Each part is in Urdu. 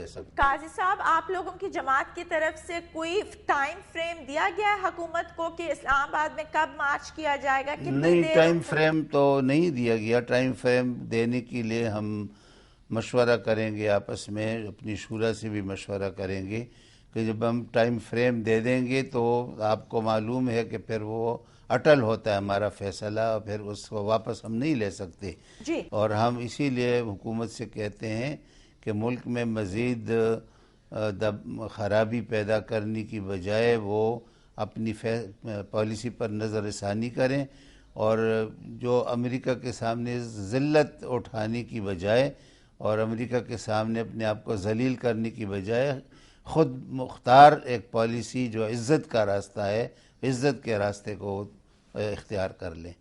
دے سکتے. قاضی صاحب آپ لوگوں کی جماعت کی طرف سے کوئی ٹائم فریم دیا گیا ہے حکومت کو کہ اسلام آباد میں کب مارچ کیا جائے گا؟ نہیں، ٹائم فریم تو نہیں دیا گیا. ٹائم فریم دینے کے لیے ہم مشورہ کریں گے آپس میں، اپنی شورا سے بھی مشورہ کریں گے کہ جب ہم ٹائم فریم دے دیں گے تو آپ کو معلوم ہے کہ پھر وہ اٹل ہوتا ہے ہمارا فیصلہ، اور پھر اس کو واپس ہم نہیں لے سکتے. جی. اور ہم اسی لیے حکومت سے کہتے ہیں کہ ملک میں مزید خرابی پیدا کرنے کی بجائے وہ اپنی پالیسی پر نظر ثانی کریں، اور جو امریکہ کے سامنے ذلت اٹھانے کی بجائے اور امریکہ کے سامنے اپنے آپ کو ذلیل کرنے کی بجائے خود مختار ایک پالیسی جو عزت کا راستہ ہے، عزت کے راستے کو اختیار کر لیں.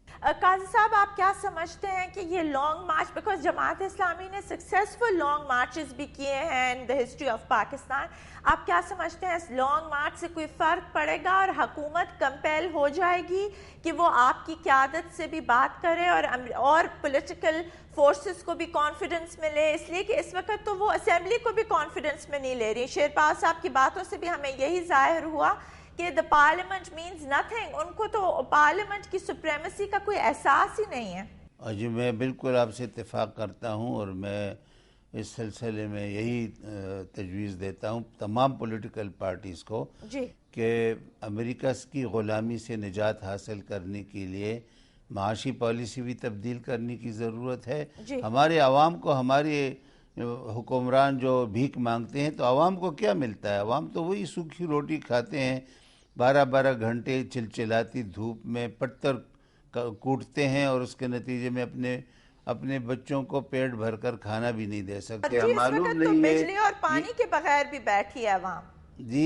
قاضی صاحب آپ کیا سمجھتے ہیں کہ یہ long march, because Jamaat Islami نے سکسیسفل لانگ مارچز بھی کیے ہیں ان دا ہسٹری آف پاکستان، آپ کیا سمجھتے ہیں اس لانگ مارچ سے کوئی فرق پڑے گا اور حکومت کمپیل ہو جائے گی کہ وہ آپ کی قیادت سے بھی بات کرے اور پولیٹیکل فورسز کو بھی کانفیڈنس میں لے؟ اس لیے کہ اس وقت تو وہ اسمبلی کو بھی کانفیڈنس میں نہیں لے رہی. شیرپال صاحب کی باتوں سے بھی ہمیں یہی ظاہر ہوا کہ the parliament means nothing. ان کو تو پارلیمنٹ کی سپریمیسی کا کوئی احساس ہی نہیں ہے. جی، میں بالکل آپ سے اتفاق کرتا ہوں، اور میں اس سلسلے میں یہی تجویز دیتا ہوں تمام پولیٹیکل پارٹیز کو جی کہ امریکہ کی غلامی سے نجات حاصل کرنے کے لیے معاشی پالیسی بھی تبدیل کرنے کی ضرورت ہے. جی. ہمارے عوام کو ہمارے حکمران جو بھیک مانگتے ہیں تو عوام کو کیا ملتا ہے؟ عوام تو وہی سوکھی روٹی کھاتے ہیں، 12 گھنٹے چلچلاتی دھوپ میں پتھر کوٹتے ہیں، اور اس کے نتیجے میں اپنے بچوں کو پیٹ بھر کر کھانا بھی نہیں دے سکتے. جی، اس معلوم وقت تو نہیں ہے بجلی اور پانی کے بغیر بھی بیٹھی ہے عوام. جی،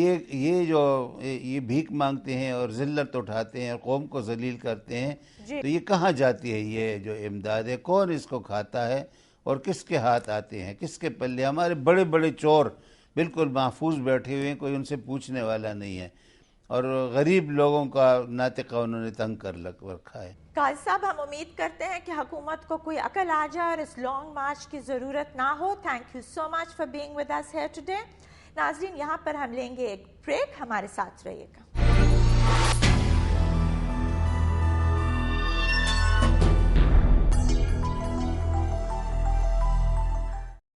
یہ بھیک مانگتے ہیں اور ذلت اٹھاتے ہیں اور قوم کو ذلیل کرتے ہیں. جی. تو یہ کہاں جاتی ہے؟ یہ جو امداد ہے کون اس کو کھاتا ہے اور کس کے ہاتھ آتے ہیں، کس کے پلے؟ ہمارے بڑے بڑے چور بالکل محفوظ بیٹھے ہوئے ہیں، کوئی ان سے پوچھنے والا نہیں ہے، اور غریب لوگوں کا ناطقہ انہوں نے تنگ کر رکھا ہے. قاضی صاحب ہم امید کرتے ہیں کہ حکومت کو کوئی عقل آ جائے اور اس لانگ مارچ کی ضرورت نہ ہو. Thank you so much for being with us here today. ناظرین، یہاں پر ہم لیں گے ایک بریک، ہمارے ساتھ رہیے گا.